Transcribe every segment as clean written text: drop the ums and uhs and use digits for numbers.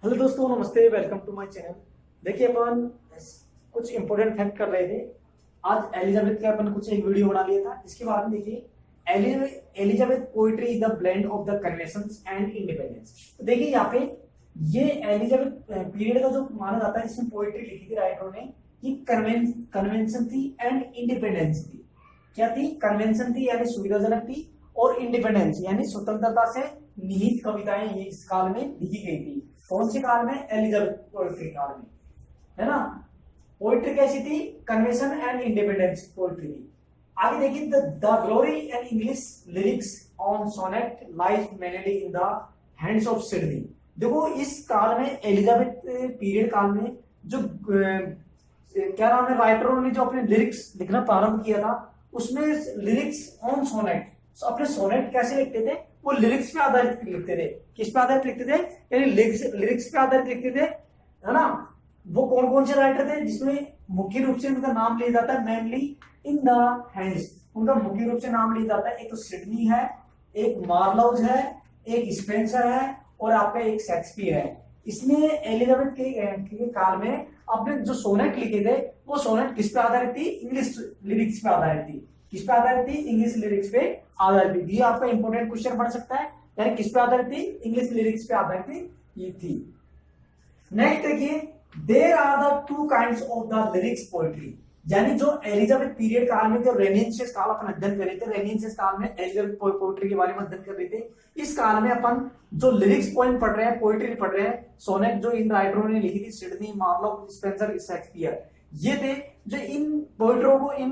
Hello दोस्तों, namaste. Welcome to my channel. देखिए, अपन कुछ इंपॉर्टेंट फैक्ट कर रहे थे। आज एलिजाबेथ का अपन कुछ एक वीडियो बना लिया था। इसके बाद में देखिए, Elizabeth poetry is the blend of the conventions and independence. तो देखिए यहाँ पे ये एलिजाबेथ पीरियड का जो माना जाता है, इसमें पोइट्री लिखी थी राइटरों ने, ये कन्वेंशन थी एंड इंडिपेंडेंस थी। क्या थी? कन्वेंशन थी यानी सुविधाजनक थी, और इंडिपेंडेंस यानी स्वतंत्रता से निहित कविताएं ये इस काल में लिखी गई थी। कौन से काल में? एलिजाबेथ पोइट्री काल में, है ना। पोइट्री कैसी थी? कन्वेंशन एंड इंडिपेंडेंस पोइट्री थी। आगे देखिए, the glory and English lyrics on sonnet life mainly in the hands of Sidney. देखो, इस काल में एलिजाबेथ पीरियड काल में जो क्या नाम है, राइटरों ने जो अपने लिरिक्स लिखना प्रारंभ किया था, उसमें लिरिक्स ऑन सोनेट, अपने सोनेट कैसे लिखते थे? वो लिरिक्स पे आधारित लिखते थे। किस पे आधारित लिखते थे? यानी लिरिक्स पे आधारित लिखते थे, है ना। वो कौन कौन से राइटर थे जिसमें मुख्य रूप से उनका नाम लिया जाता है? मेनली इन द हैंड्स, उनका मुख्य रूप से नाम लिया जाता है। एक तो सिडनी है, एक मार्लोज है, एक स्पेंसर है, और आपका एक शेक्सपियर है। इसमें एलिजाबेथ के काल में अपने जो सोनेट लिखे थे, वो सोनेट किस पे आधारित थी? इंग्लिश लिरिक्स पे आधारित थी। किस पे आधारित थी? इंग्लिश लिरिक्स पे आधारित थी। ये आपका इंपॉर्टेंट क्वेश्चन बन सकता है। यानी किस पे आधारित थी? इंग्लिश लिरिक्स पे आधारित थी। नेक्स्ट देखिए, there are the two kinds of the lyrics poetry. यानी जो एलिजाबेथ पीरियड काल में, जो रेनेसांस काल अपन अध्ययन कर रहे थे, रेनेसांस काल में एलिजाबेथ पोएट्री के बारे में अध्ययन कर रहे थे। इस काल में अपन जो लिरिक्स पोएम पढ़ रहे हैं, पोएट्री पढ़ रहे हैं, सोनेट जो इन राइटरों ने लिखी थी, सिडनी, मार्लो, स्पेंसर, शेक्सपियर, ये थे जो इन पोएट्रों को, इन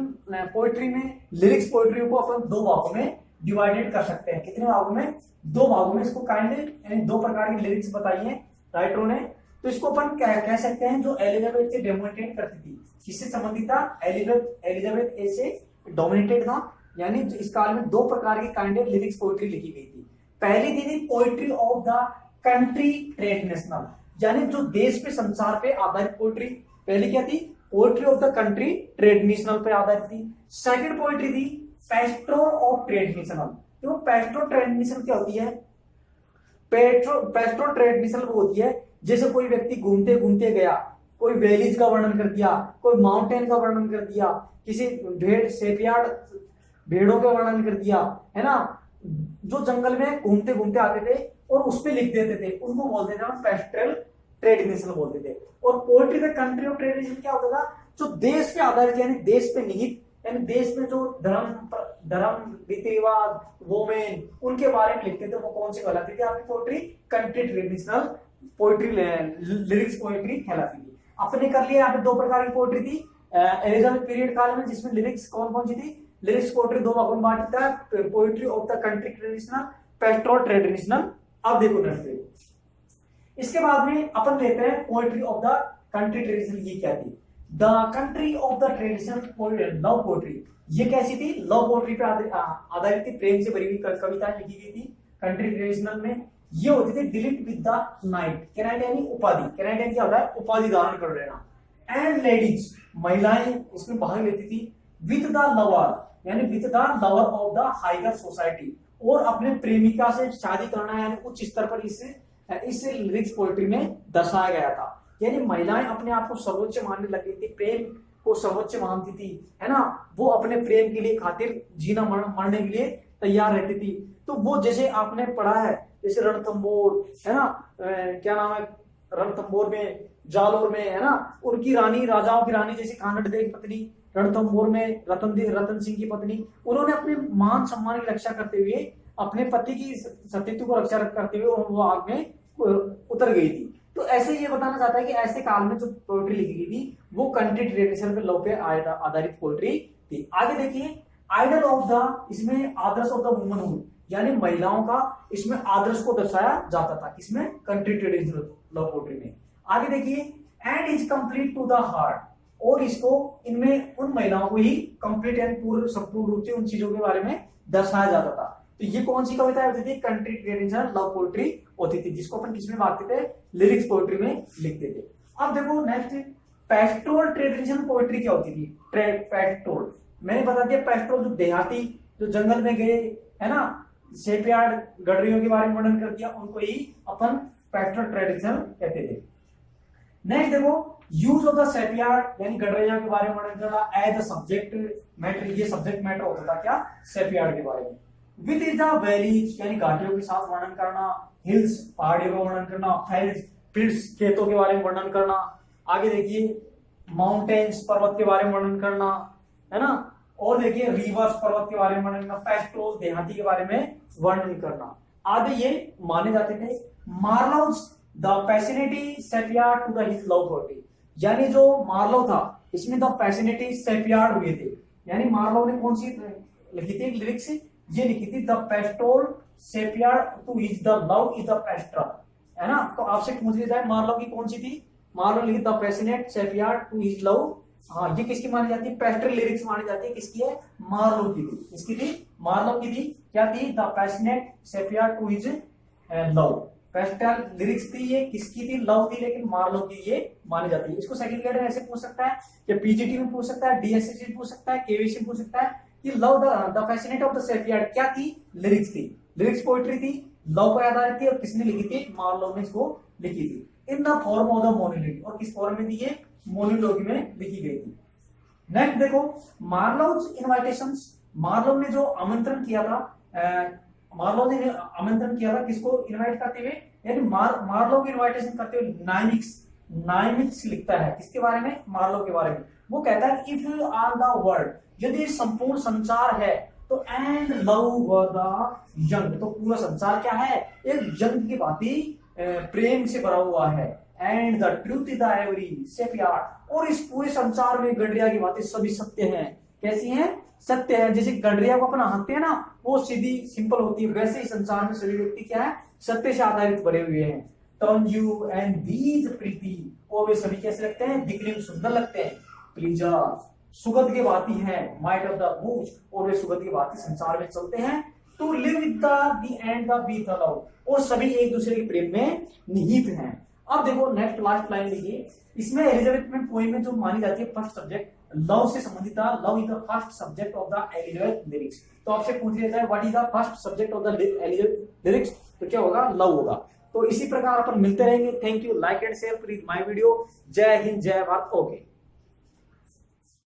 पोएट्री में लिरिक्स पोएट्री को अपन दो भागों में डिवाइडेड कर सकते हैं। कितने भागों में? दो भागों में इसको काइंडली, दो प्रकार की लिरिक्स बताई है राइटरों ने। तो इसको अपन कह सकते हैं जो एलिजाबेथ से डेमोनेटेड करती थी। किससे संबंधित था? एलिजाबेथ ए से डोमिनेटेड था। यानी इस काल में दो प्रकार की काइंड ऑफ लिरिक्स पोएट्री लिखी गई थी। पहली थी poetry of the country traditional, यानी जो देश पे, संसार पे आधारित पोएट्री। पहली क्या थी? Poetry of the country traditional पे आधारित थी। सेकंड पोएट्री थी पेस्टोरल ऑफ ट्रेडिशनल। तो पेस्टोरल ट्रेडिशनल क्या होती है? पेस्टोरल ट्रेडिशनल वो होती है जैसे कोई व्यक्ति घूमते घूमते गया, कोई वैलीज का वर्णन कर दिया, कोई माउंटेन का वर्णन कर दिया, किसी भेड़ों का वर्णन कर दिया, है ना। जो जंगल में घूमते घूमते आते थे और उस पर लिख देते थे, उनको बोलते थे पेस्टोरल ट्रेडिशनल बोलते थे। और poetry the country of tradition क्या होता था? जो देश पे आधारित, यानी देश पे निहित, यानी देश में जो धर्म रीति रिवाज, वोमेन, उनके बारे में लिखते थे, वो कौन सी कहलाती थी? आपकी poetry country traditional poetry, lyrics poetry कहलाती थी। आपने कर लिया। यहाँ पे दो प्रकार की पोएट्री थी एलिजाबेथ पीरियड काल में, जिसमें लिरिक्स कौन कौन सी थी? लिरिक्स पोएट्री दो भागों में बांटता है, poetry of the country traditional, pastoral traditional. अब देखो नेक्स्ट, इसके बाद में अपन लेते हैं poetry of the country traditional. ये क्या थी? The country of the traditional love poetry. ये कैसी थी? लव पोएट्री पे आधारित थी, प्रेम से भरी हुई कविताएं लिखी गई थी कंट्री ट्रेडिशनल में। ये होती थी डिलीट विद द नाइट, कैनाइट यानी उपाधि। कैनाइट क्या होता है? उपाधि धारण कर लेना। एंड लेडीज, महिलाएं इसमें भाग लेती थी। विद द लवर, यानी with the lover of the higher society, और अपने प्रेमिका से शादी करना, यानी उच्च स्तर पर इस लिरिक्स पोएट्री में दर्शाया गया था। यानी महिलाएं अपने आप को सर्वोच्च मानने लगी थी, प्रेम को सर्वोच्च मानती थी, है ना। वो अपने प्रेम के लिए खातिर जीना मरने के लिए तैयार रहती थी। तो वो जैसे आपने पढ़ा है, जैसे रणथंबोर, है ना, क्या नाम है, रणथंबोर में, जालोर में, है ना, उनकी रानी, राजाओं की रानी, जैसे कानड़ देव पत्नी, रणथंबोर में रतन सिंह की पत्नी, उन्होंने अपने मान सम्मान की रक्षा करते हुए, अपने पति की सतीत्व को रक्षा करते हुए वो आग में उतर गई थी। तो ऐसे ये बताना चाहता है कि ऐसे काल में जो पोएट्री लिखी गई थी, वो कंट्री ट्रेडिशन पे लव पे आधारित पोएट्री थी। आगे देखिए, आइडल ऑफ द, इसमें आदर्श ऑफ द वुमनहुड, यानी महिलाओं का इसमें आदर्श को दर्शाया जाता था। किसमें? कंट्री ट्रेडिशनल लव पोएट्री में। आगे देखिए, and is complete to the heart, और इसको, इनमें उन महिलाओं को ही कंप्लीट एंड संपूर्ण रूप से उन चीजों के बारे में दर्शाया जाता था। तो ये कौन सी कविता होती थी? कंट्री ट्रेडिशनल लव पोएट्री होती थी, जिसको अपन किसमें बांटते थे? लिरिक्स पोएट्री में लिखते थे। अब देखो नेक्स्ट, पेस्टोरल ट्रेडिशनल पोएट्री क्या होती थी? पेस्टोरल मैंने बता दिया, पेस्टोरल जो देहाती, जो जंगल में गए, है ना, शेपयार्ड, गडरियों के बारे में वर्णन कर दिया, उनको ही अपन पेस्टल ट्रेडिशन कहते थे। नेक्स्ट देखो, यूज ऑफ द सेपियार्ड यानी गडरिया के बारे में वर्णन करना एज अ सब्जेक्ट मैटर, ये सब्जेक्ट मैटर होता था क्या, सेपियार्ड के बारे में। विद इन द वैलीज यानी घाटियों के साथ वर्णन करना, हिल्स पहाड़ियों का वर्णन करना, फील्ड्स खेतों के बारे में वर्णन करना, आगे देखिए माउंटेन्स पर्वत के बारे में वर्णन करना, है ना, और देखिए रिवर्स पर्वत के बारे में वर्णन करना, पेस्टोल देहाती के बारे में वर्णन करना आदि ये माने जाते थे। Marlowe the passionate shepherd to the his love for, यानी जो मार्लोव था इसमें द पैसिनेटी सेपियार्ड हुए थे, यानी मार्लोव ने कौन सी लिखी थी लिरिक्स, ये लिखी थी the pastoral shepherd to his the love is the pastoral, है ना। तो आपसे पूछ लिया जाए मार्लोव की कौन सी थी, मार्लोव लिखी the passionate shepherd to his love, हाँ ये किसकी मानी जाती है, पेस्टल लिरिक्स मानी जाती है, किसकी है, मार्लोव की थी, किसकी थी, मार्लोव की थी, क्या थी, the passionate shepherd to his love, pastoral lyrics थी, ये किसकी थी, लव थी, लेकिन मार्लोव की ये मानी जाती है। इसको सेकंड ग्रेड में ऐसे पूछ सकता है, या पीजीटी में पूछ सकता है, डीएसएससी में पूछ सकता है, केवीसी में पूछ सकता है कि love the passionate of the shepherd क्या थी, लिरिक्स थी, लिरिक्स पोइट्री थी, लव पर आधारित थी, और किसने लिखी थी, मार्लोव ने इसको लिखी थी in the form of the monologue, और किस फॉर्म में थी ये, मोनोलॉजी में लिखी गई थी। नेक्स्ट देखो, मार्लोव्स इनवाइटेशंस, मार्लोव ने जो आमंत्रण किया था, मार्लोव ने आमंत्रण किया था किसको इनवाइट करते हुए, यानी मार्लोव की इनवाइटेशन करते हुए नाइमिक्स लिखता है किसके बारे में, मार्लोव के बारे में। वो कहता है if you are the world, यदि संपूर्ण संसार है तो and love were the young, तो पूरा संसार क्या है, एक यंग की भांति प्रेम से भरा हुआ है, and the truth is the every shepherd, और इस पूरे संसार में गडरिया की बातें सभी सत्य हैं, कैसी हैं, सत्य है। जैसे गडरिया को अपना हंसते हैं ना, वो सीधी सिंपल होती है, वैसे ही संसार में सभी व्यक्ति क्या है, सत्य से आधारित भरे हुए हैं। टर्न यू एंड दीज प्रीति, और वे सभी कैसे लगते हैं, दिखने में सुंदर लगते हैं। प्लीजर, सुगंध की बाती है, माइट ऑफ द मूज, और वे सुगंध की बाती संसार में चलते हैं। To live with the and the be the love, और सभी एक दूसरे के प्रेम में निहित हैं। अब देखो नेक्स्ट लास्ट लाइन देखिए, इसमें एलिजाबेथ में पोएम में जो मानी जाती है फर्स्ट सब्जेक्ट लव से संबंधित था, love is the first subject of the Elizabeth lyrics. तो आपसे पूछ लिया जाए what is the first subject of the Elizabeth lyrics, तो क्या होगा, लव होगा। तो इसी प्रकार अपन मिलते रहेंगे। Thank you, like and share please my video. जय हिंद, जय भारत। ओके।